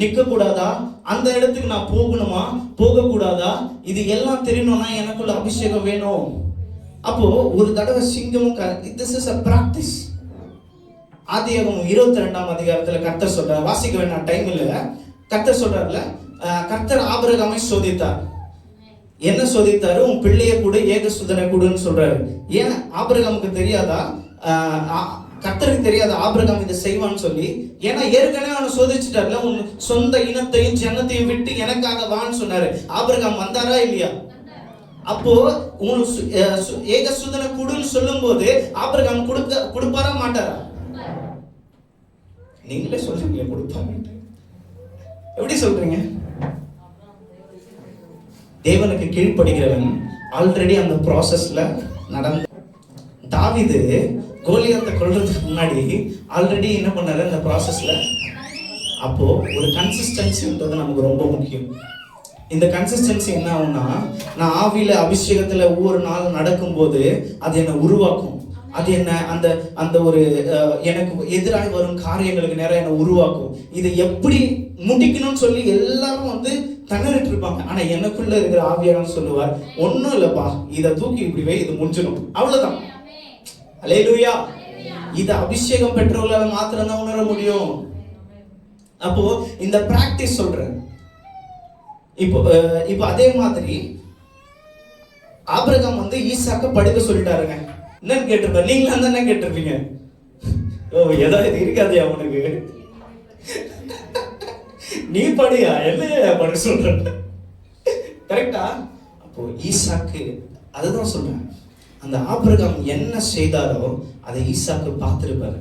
B: நிக்க கூடாதா, அந்த இடத்துக்கு நான் போகணுமா, போக கூடாதா, இது எல்லாம் தெரியணும்னா எனக்குள்ள அபிஷேகம் வேணும். அப்போ ஒரு தடவை சிங்கமும் this is a practice. ஆதியாகமம் 22ஆம் அதிகாரத்துல கர்த்தர் சொல்றார், வாசிக்க வேண்டாம் டைம் இல்ல. கர்த்தர் சொல்றாருல, கர்த்தர் ஆபிரகாமை சோதித்தார். என்ன சோதித்தாரு? உன் பிள்ளைய கூட ஏகசுதனை கூடன்னு சொல்றாரு. ஏன் ஆபிரகாமுக்கு தெரியாதா? கர்த்தருக்கு தெரியாத ஆபிரகாம் இதை செய்வான்னு சொல்லி? ஏன்னா ஏற்கனவே அவனை சோதிச்சுட்டார்ல, உன் சொந்த இனத்தையும் ஜனத்தையும் விட்டு எனக்காக வான்னு சொன்னாரு. ஆபிரகாம் வந்தாரா இல்லையா? அப்போ ஏகசுதனை கூடுன்னு சொல்லும் போது ஆபிரகாம் கொடுப்பாரா மாட்டாரா? நீங்களே சொல்றீங்க கொடுப்பாங்க. எப்படி சொல்றீங்க? தேவனுக்கு கீழ்ப்படுகிறவன் ஆல்ரெடி அந்த ப்ராசஸ்ல நடந்த. தாவீது கோலியாத்தை கொல்றதுக்கு முன்னாடி ஆல்ரெடி என்ன பண்ணாரு அந்த ப்ராசஸ்ல. அப்போ ஒரு கன்சிஸ்டன்சின்றது நமக்கு ரொம்ப முக்கியம். இந்த கன்சிஸ்டன்சி என்ன ஆகும்னா, நான் ஆவியில அபிஷேகத்துல ஒவ்வொரு நாள் நடக்கும்போது அது என்னை உருவாக்கும். அது என்ன அந்த அந்த ஒரு எனக்கு எதிராக வரும் காரியங்களுக்கு நேரம் என்னை உருவாக்கும். இதை எப்படி முடிக்கணும்னு சொல்லி எல்லாரும் தண்ணறிட்டு இருப்பாங்க. ஆனா எனக்குள்ள இருக்கிற ஆவியானவர் சொல்லுவார், ஒன்னும் இல்லப்பா, இதை தூக்கி இப்படி வை, இது முடிஞ்சிடும், அவ்வளவுதான். அல்லேலூயா. இது அபிஷேகம் பெற்றவர்களால மாத்திரம் தான் உணர முடியும். அப்போ இந்த பிராக்டிஸ் சொல்றேன். இப்போ அதே மாதிரி ஆபிரகாம் ஈசாக்க படுக்க சொல்லிட்டாருங்க. என்னன்னு கேட்டிருப்பாரு, நீங்களா தானே கேட்டிருப்பீங்க. ஓ ஏதாவது இருக்காது அவனுக்கு, நீ படியா என்ன படுக்க சொல்ற, கரெக்டா? அப்போ ஈசாக்கு அதுதான் சொல்றேன், அந்த ஆபிரகாம் என்ன செய்தாரோ அதை ஈசாக்கு பார்த்திருப்பாரு.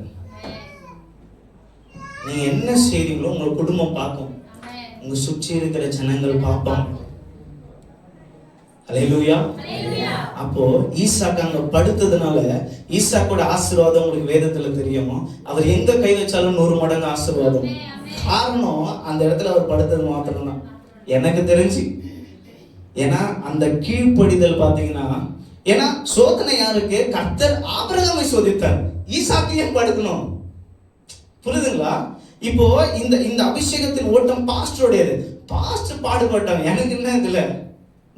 B: நீங்க என்ன செய்றீங்களோ உங்க குடும்பம் பார்க்கும், உங்க சுற்றி இருக்கிற ஜனங்கள் பார்ப்பாங்க. அல்லேலூயா. அப்போ ஈசாக்கு அங்க படுத்ததுனால ஈசாக்கோட ஆசீர்வாதம் உங்களுக்கு வேதத்துல தெரியுமா? அவர் எங்க கை வச்சாலும் 100 மடங்கு ஆசீர்வாதம். காரணம் அந்த இடத்துல அவர் படுத்தது மாத்திரம்தான் எனக்கு தெரிஞ்சு. ஏன்னா அந்த கீழ்ப்படிதல் பாத்தீங்கன்னா, ஏன்னா சோதனை யாருக்கு? கர்த்தர் ஆபிரகாமை சோதித்தார், ஈசாக்கு ஏன் படுக்கணும்? புரியுதுங்களா? இப்போ இந்த இந்த அபிஷேகத்தின் ஓட்டம் பாஸ்டருடையது. பாஸ்டர் பாடுபட்டாங்க, எனக்கு என்ன இதுல,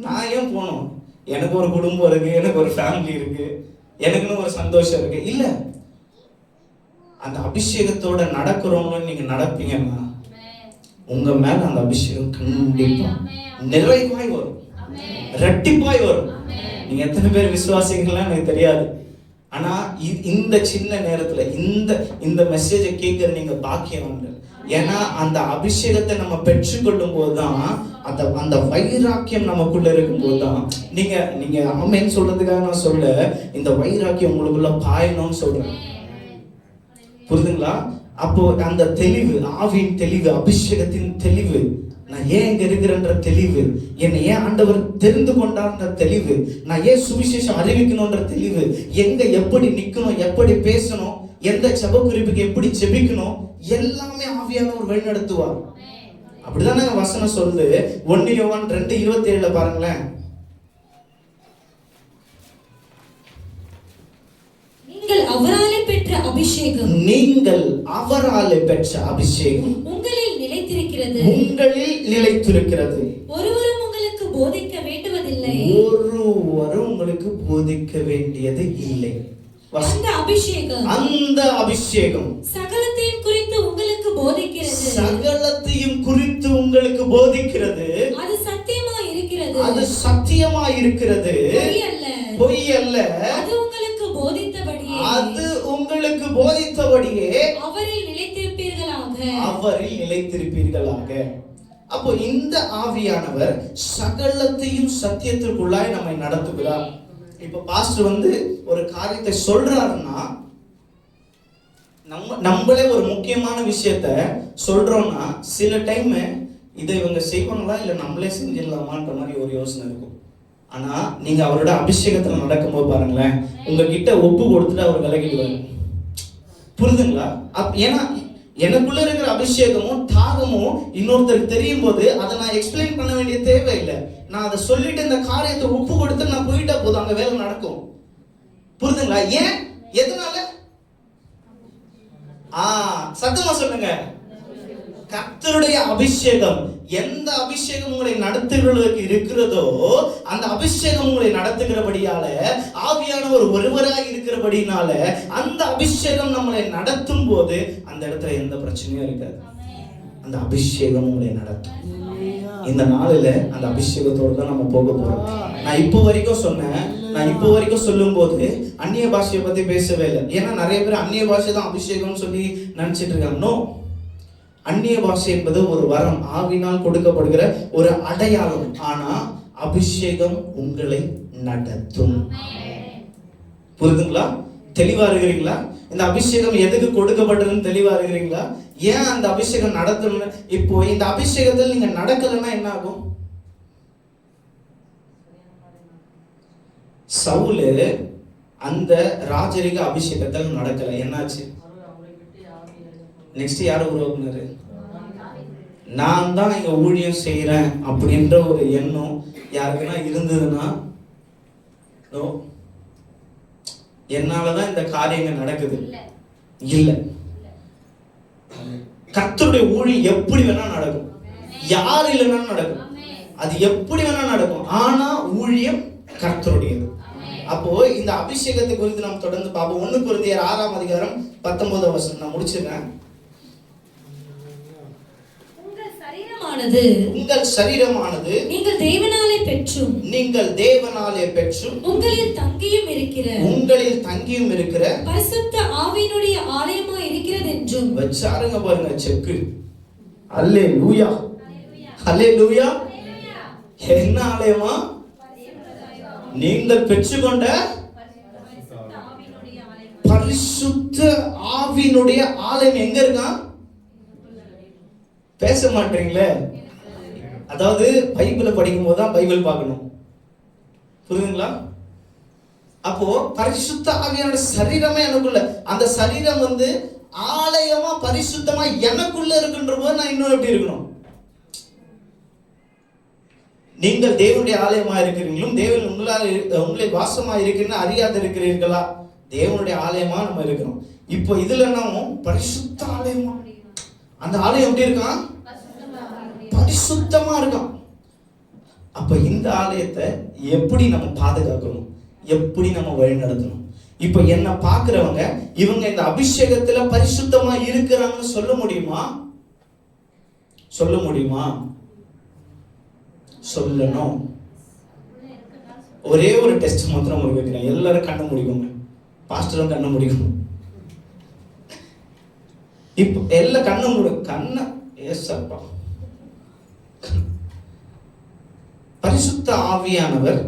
B: நான் ஏன் போனோம்? எனக்கு ஒரு குடும்பம் இருக்கு, எனக்கு ஒரு ஃபேமிலி இருக்கு, எனக்குன்னு ஒரு சந்தோஷம் இருக்கு. இல்ல, அந்த அபிஷேகத்தோட நடக்கிறவங்க நீங்க நடப்பீங்கன்னா உங்க மேல அந்த அபிஷேகம் கண்டிப்பா நிறைவாய் வரும், ரெட்டிப்பாய் வரும். நீங்க எத்தனை பேர் விசுவாசிங்களா எனக்கு தெரியாது. ஆனா இந்த சின்ன நேரத்துல இந்த இந்த மெசேஜை கேட்கிற நீங்க பாக்கியவான்கள். ஏன்னா அந்த அபிஷேகத்தை நம்ம பெற்றுக்கொள்ளும் போதுதான், அந்த அந்த வைராக்கியம் நமக்குள்ள இருக்கும் போதுதான், நீங்க நீங்க ஆமென் சொல்றதுக்காக நான் சொல்ல, இந்த வைராக்கியம் உங்களுக்குள்ள பாயணும்னு சொல்றேன். புரியுதுங்களா? அப்போ அந்த தெளிவு, ஆவியின் தெளிவு, அபிஷேகத்தின் தெளிவு, நான் ஏன் இங்க இருக்கிறன்ற தெளிவு, என்னை ஏன் ஆண்டவர் தெரிந்து கொண்டார்ன்ற தெளிவு, நான் ஏன் சுவிசேஷம் அறிவிக்கணும்ன்ற தெளிவு, எங்க எப்படி நிக்கணும், எப்படி பேசணும், எந்த ஜெப குறிப்புக்கு எப்படி ஜெபிக்கணும், எல்லாமே ஆவியானவர் வழி நடத்துவார். அப்படிதானே வசனம் சொல்லுது. 1 யோவான் 2:27 பாருங்களேன்.
C: நீங்கள் அவராலே பெற்ற அபிஷேகம்,
B: நீங்கள் அவராலே பெற்ற அபிஷேகம்
C: உங்களில் நிலைத்திருக்கிறது,
B: உங்களில் நிலைத்திருக்கிறது.
C: ஒருவரும் உங்களுக்கு போதிக்க வேண்டுவதில்லை,
B: ஒருவரும் உங்களுக்கு போதிக்க வேண்டியது இல்லை.
C: அந்த அபிஷேகம்,
B: அந்த அபிஷேகம்
C: சகலத்தையும் குறித்து உங்களுக்கு போதிக்கிறது,
B: சகலத்தையும் குறித்து உங்களுக்கு போதிக்கிறது.
C: அது சத்தியமா இருக்கிறது,
B: அது சத்தியமா இருக்கிறது,
C: பொய் அல்ல,
B: பொய் அல்ல.
C: அது உங்களுக்கு போதித்தபடியே,
B: அது உங்களுக்கு போதித்தபடியே
C: அவரில் நிலைத்திருப்பீர்களாக,
B: அவரில் நிலைத்திருப்பீர்களாக. அப்போ இந்த ஆவியானவர் சகலத்தையும் சத்தியத்திற்குள்ளாய் நம்மை நடத்துகிறார். இப்ப பாஸ்டர் ஒரு காரியத்தை சொல்றாருன்னா, நம்மளே ஒரு முக்கியமான விஷயத்த சொல்றோம்னா, சில டைம் இதை இவங்க செய்வாங்களா இல்ல நம்மளே செஞ்சிடலாமான்ற மாதிரி ஒரு யோசனை இருக்கும். ஆனா நீங்க அவரோட அபிஷேகத்துல நடக்கும்போது பாருங்களேன், உங்ககிட்ட ஒப்பு கொடுத்துட்டு அவர் விலகிடுவாரு. புரியுதுங்களா? ஏன்னா எனக்குள்ள இருக்கிற அபிஷேகமும் தாகமும் இன்னொருத்தருக்கு தெரியும் போது அதை நான் எக்ஸ்பிளைன் பண்ண வேண்டிய தேவையில்லை. நான் அதை சொல்லிட்டு இந்த காரியத்தை ஒப்பு கொடுத்து நான் போயிட்டா போதும், அங்க வேலை நடக்கும். புரியுதுங்களா? ஏன்? எதனால? சத்தமா சொல்லுங்க. கர்த்தருடைய அபிஷேகம். எந்த அபிஷேகம் உங்களை நடத்துகிறவர்களுக்கு இருக்கிறதோ அந்த அபிஷேகம் உங்களை நடத்துகிறபடியால, ஆவியானவர் ஒருவராய் இருக்கிறபடினால, அந்த அபிஷேகம் நம்மளை நடத்தும் போது அந்த இடத்துல எந்த பிரச்சனையும் இருக்காது. அந்த அபிஷேகம் உங்களை நடத்தும். இந்த நாளில அந்த அபிஷேகத்தோடு தான் நம்ம போக போறோம். நான் இப்போ வரைக்கும் சொன்னேன், நான் இப்போ வரைக்கும் சொல்லும் போது அந்நிய பாஷையை பத்தி பேசவே இல்லை. ஏன்னா நிறைய பேர் அந்நிய பாஷை தான் அபிஷேகம்னு சொல்லி நினைச்சிட்டு இருக்காங்க. நோ, அந்நிய பாஷை என்பது ஒரு வரம், ஆவினால் கொடுக்கப்படுகிற ஒரு அடையாளம். ஆனா அபிஷேகம் உங்களை நடத்தும். புரியுதுங்களா? தெளிவா இருக்கிறீங்களா? இந்த அபிஷேகம் எதுக்கு கொடுக்கப்பட்டதுன்னு தெளிவா இருக்கிறீங்களா? ஏன் அந்த அபிஷேகம் நடத்தணும்னு? இப்போ இந்த அபிஷேகத்தில் நீங்க நடக்கலன்னா என்ன ஆகும்? சவுல் அந்த ராஜரிக அபிஷேகத்தில் நடக்கல, என்னாச்சு? நெக்ஸ்ட் யாரை உருவாக்குனாரு? நான் தான் இங்க ஊழியம் செய்யறேன் அப்படின்ற ஒரு எண்ணம் யாருக்குன்னா இருந்ததுன்னா, என்னாலதான் இந்த காரியங்கள் நடக்குது இல்ல. கர்த்தருடைய ஊழியம் எப்படி வேணா நடக்கும், யார் இல்லைன்னா நடக்கும், அது எப்படி வேணா நடக்கும். ஆனா ஊழியம் கர்த்தருடையது. அப்போ இந்த அபிஷேகத்தை குறித்து நாம் தொடர்ந்து பார்ப்போம். 1 கொரிந்தியர் 6:19 நான் முடிச்சிருக்கேன். உங்கள் சரீரமானது நீங்கள் தேவனாலே பெற்றும்
C: உங்களில் தங்கியும் இருக்கிற பரிசுத்த ஆவியினுடைய ஆலயமா இருக்கிறது என்றும்.
B: வச்சாருங்க பாருங்க செக்கு. அல்லேலூயா, அல்லேலூயா. என்ன ஆலயமா? நீங்கள் பெற்றுக்கொண்ட பரிசுத்த ஆவியினுடைய ஆலயம் எங்க இருக்கா? பேச மாட்டீங்களே. அதாவது பைபிளை படிக்கும் போதுதான் பைபிள் பார்க்கணும். புரியுதுங்களா? அப்போ பரிசுத்த ஆவியான சரீரமே எனக்குள்ள, அந்த சரீரம் ஆலயமா பரிசுத்தமா எனக்குள்ள இருக்குன்ற போது நான் இன்னும் எப்படி இருக்கணும்? நீங்கள் தேவனுடைய ஆலயமா இருக்கிறீங்களும் தேவன் உங்களை வாசமா இருக்கிறீங்கன்னு அறியாது இருக்கிறீர்களா? தேவனுடைய ஆலயமா நம்ம இருக்கிறோம். இப்போ இதுல நம்ம பரிசுத்த ஆலயமா, அந்த ஆலயம் எப்படி இருக்கான்? பரிசுத்தமா இருக்கான். அப்ப இந்த ஆலயத்தை எப்படி நம்ம பாதுகாக்கணும், எப்படி நம்ம வழி நடத்தணும்? இப்ப என்ன பாக்குறவங்க இவங்க இந்த அபிஷேகத்துல பரிசுத்தமா இருக்கிறாங்கன்னு சொல்ல முடியுமா? சொல்ல முடியுமா? சொல்லணும். ஒரே ஒரு டெஸ்ட் மாத்திரம் உங்களுக்கு வைக்கிறேன். எல்லாரும் கண்ண முடிக்குங்க, பாஸ்டரும் கண்ணை முடியும். இப்போ எல்லாம் கண்ணை மூடும். கண்ணை ஏசப்பா. பரிசுத்த ஆவியானவர்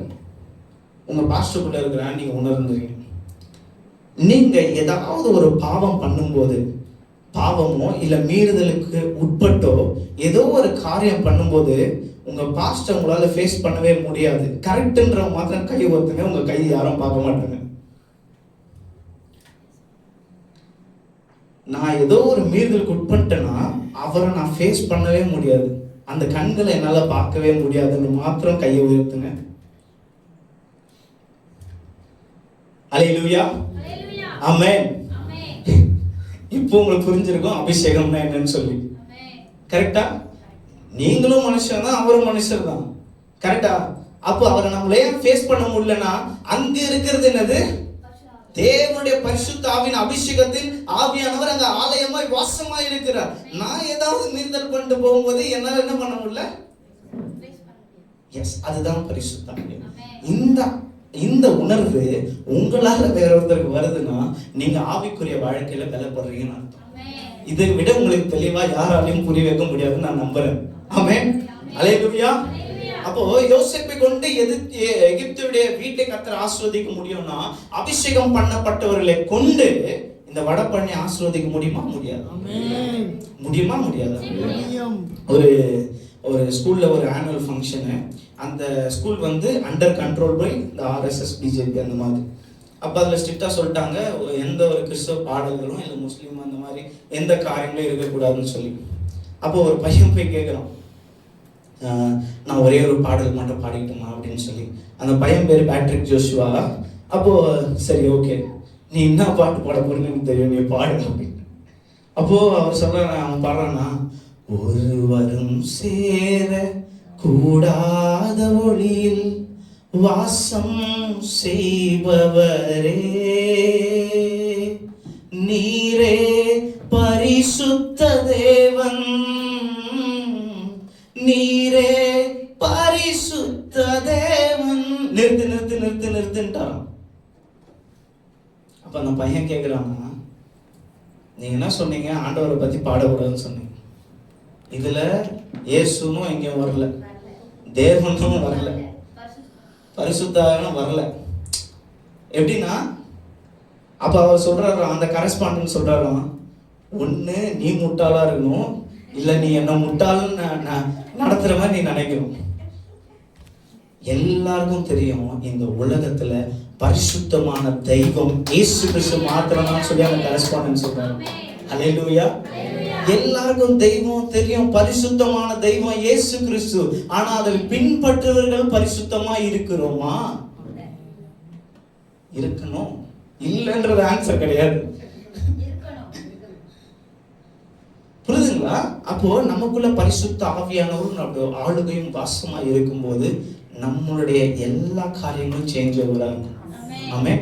B: உங்க பாஸ்டருக்குள்ள இருக்கிறான்னு நீங்க உணர்ந்துறீங்க. நீங்க ஏதாவது ஒரு பாவம் பண்ணும்போது, பாவமோ இல்ல மீறுதலுக்கு உட்பட்டோ ஏதோ ஒரு காரியம் பண்ணும்போது உங்க பாஸ்டர் உங்களால ஃபேஸ் பண்ணவே முடியாது. கரெக்ட்ன்ற மாத்திரம் கை ஒத்துங்க, உங்க கை யாரும் பார்க்க மாட்டாங்க. நான் ஏதோ ஒரு மீறுதலுக்கு உட்பட்டேன்னா அவரை நான் ஃபேஸ் பண்ணவே முடியாது. அந்த கண்களை என்னால பார்க்கவே முடியாதுன்னு மாத்திரம் கையை உயர்த்துங்க. அல்லேலூயா, ஆமென். இப்போ உங்களுக்கு புரிஞ்சிருக்கும் அபிஷேகம்னா என்னன்னு சொல்லி. கரெக்டா? நீங்களும் மனுஷன் தான், அவரும் மனுஷர் தான். கரெக்டா? அப்போ அவரை நம்மளே ஃபேஸ் பண்ண முடியலன்னா அங்க இருக்கிறது என்னது? தேவனுடைய பரிசுத்த ஆவியின் அபிஷேகத்தின் ஆவியானவர் அங்க ஆலயமாய் வாசமாய் இருக்கிறார். நான் ஏதாவது மீறுதல் பண்ணிட்டு போகும்போது என்னால என்ன பண்ண முடியல? எஸ், அதுதான் பரிசுத்த ஆவி. இந்த உணர்வு உங்களால வேற ஒருத்தருக்கு வருதுன்னா நீங்க ஆவிக்குரிய வாழ்க்கையில பலப்படுறீங்கன்னு அர்த்தம். இதை விட உங்களுக்கு தெளிவா யாராலையும் புரிய வைக்க முடியாதுன்னு நான் நம்புறேன். ஆமென், அல்லேலூயா. அப்போ யோசேப்பை கொண்டு எகிப்துடைய வீட்டை கர்த்தர் ஆசீர்வதிக்க முடியும்னா அபிஷேகம் பண்ணப்பட்டவர்களை கொண்டு இந்த வடபழனி ஆசீர்வதிக்க முடியுமா? முடியாது. முடியுமா? முடியாது. ஒரு ஸ்கூல்ல ஒரு ஆனுவல் ஃபங்க்ஷனு. அந்த ஸ்கூல் வந்து அண்டர் கண்ட்ரோல் பை இந்த ஆர்எஸ்எஸ் பிஜேபி அந்த மாதிரி. அப்போ அதில் ஸ்ட்ரிக்டாக சொல்லிட்டாங்க, எந்த ஒரு கிறிஸ்தவ பாடல்களும் இல்லை முஸ்லீம் அந்த மாதிரி எந்த காரியங்களும் இருக்கக்கூடாதுன்னு சொல்லி. அப்போ ஒரு பையன் போய் கேட்குறான், நான் ஒரே ஒரு பாடல் மட்டும் பாடிக்கிட்டோமா அப்படின்னு சொல்லி. அந்த பையன் பேர் பேட்ரிக் ஜோஷுவா. அப்போ சரி ஓகே, நீ என்ன பாட்டு பாட போறேன்னு எனக்கு தெரியும், நீ பாடு அப்படின்னு. அப்போ அவர் சொல்றான், அவன் பாடுறான்னா, ஒருவரும் சேர கூடாத ஒளியில் வாசம் செய்பவரே, நீரே பரிசுத்த தேவன், நீரே பரிசுத்த தேவன். நிறுத்து நிறுத்து நிறுத்து நிறுத்துட்டாராம். அப்ப அந்த பையன் கேக்குறாங்க, நீங்க என்ன சொன்னீங்க? ஆண்டவரை பத்தி பாடக்கூடாதுன்னு சொன்னீங்க. இதுல இயேசுனும் எங்கேயும் வரல, தேவனும் வரல, பரிசுத்தனும் வரல. எப்படின்னா, அப்ப அவர் சொல்றாரு, அந்த கரஸ்பாண்டன்ட் சொல்றாராம், ஒண்ணு நீ முட்டாளா இருக்கணும், இல்ல நீ என்ன முட்டாள்னு நடத்துற மாதிரி நீ நினைக்கணும். எல்லாருக்கும் தெரியும் இந்த உலகத்துல பரிசுத்தமான தெய்வம் இயேசு கிறிஸ்து மாத்திரம்தான் சொல்லி அந்த கரஸ்பாண்டன்ட் சொல்றாரு. அல்லேலூயா. எல்லாருக்கும் தெய்வம் தெரியும், பரிசுத்தமான தெய்வம் இயேசு கிறிஸ்து. ஆனா அதை பின்பற்றுவர்கள் பரிசுத்தமா இருக்கிறோமா? இருக்கணும். இல்லைன்றது ஆன்சர் கிடையாது. புரியுதுங்களா? அப்போ நமக்குள்ள பரிசுத்த ஆவியானவர் ஆளுகையும் வாசமா இருக்கும்போது நம்மளுடைய எல்லா காரியங்களும் சேஞ்ச் ஆகுறாங்க. ஆமென்.